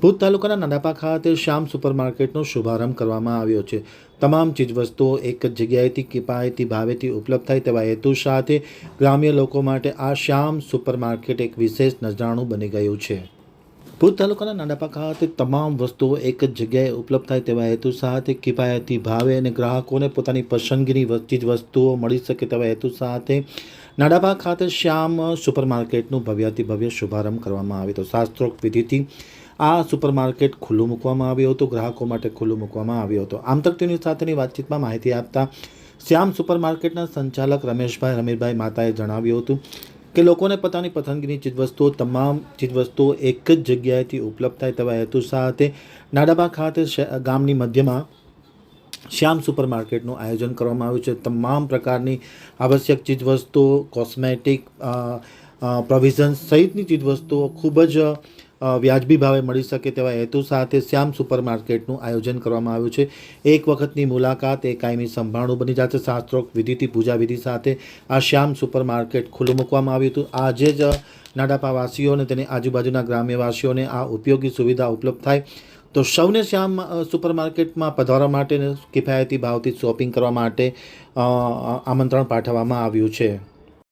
ભુજ તાલુકાના નાડાપા ખાતે શ્યામ સુપરમાર્કેટનો શુભારંભ કરવામાં આવ્યો છે। તમામ ચીજવસ્તુઓ એક જ જગ્યાએથી કિફાયતી ભાવેથી ઉપલબ્ધ થાય તેવા હેતુ સાથે ગ્રામ્ય લોકો માટે આ શ્યામ સુપરમાર્કેટ એક વિશેષ નજરાણું બની ગયું છે। ભુજ તાલુકાના નાડાપા ખાતે તમામ વસ્તુઓ એક જ જગ્યાએ ઉપલબ્ધ થાય તેવા હેતુ સાથે કિફાયતી ભાવે અને ગ્રાહકોને પોતાની પસંદગીની ચીજવસ્તુઓ મળી શકે તેવા હેતુ સાથે નાડાપા ખાતે શ્યામ સુપરમાર્કેટનું ભવ્યાતિ ભવ્ય શુભારંભ કરવામાં આવ્યો હતો। શાસ્ત્રોક્ત વિધિથી આ સુપરમાર્કેટ ખુલ્લું મૂકવામાં આવ્યું હતું, ગ્રાહકો માટે ખુલ્લું મૂકવામાં આવ્યું હતું। આમ તક ટીવી સાથેની વાતચીતમાં માહિતી આપતા શ્યામ સુપરમાર્કેટના સંચાલક રમેશભાઈ હમીરભાઈ માતાએ જણાવ્યું હતું કે લોકોને પોતાની પસંદગીની ચીજવસ્તુઓ તમામ ચીજવસ્તુઓ એક જ જગ્યાએથી ઉપલબ્ધ થાય તેવા હેતુ સાથે નાડાપા ખાતે ગામની મધ્યમાં શ્યામ સુપરમાર્કેટનું આયોજન કરવામાં આવ્યું છે। તમામ પ્રકારની આવશ્યક ચીજવસ્તુઓ, કોસ્મેટિક, પ્રોવિઝન્સ સહિતની ચીજવસ્તુઓ ખૂબ જ વ્યાજબી ભાવે મળી શકે તેવા હેતુ સાથે શ્યામ સુપરમાર્કેટનું આયોજન કરવામાં આવ્યું છે। એક વખતની મુલાકાત એ કાયમી સંભાળનું બની જશે। શાસ્ત્રોક્ત વિધિથી પૂજા વિધિ સાથે આ શ્યામ સુપરમાર્કેટ ખુલ્લું મૂકવામાં આવ્યું હતું। આજે જ નાડાપાવાસીઓ અને તેની આજુબાજુના ગ્રામ્યવાસીઓને આ ઉપયોગી સુવિધા ઉપલબ્ધ થાય તો સૌને શ્યામ સુપરમાર્કેટમાં પધારવા માટે કિફાયતી ભાવથી શોપિંગ કરવા માટે આમંત્રણ પાઠવવામાં આવ્યું છે।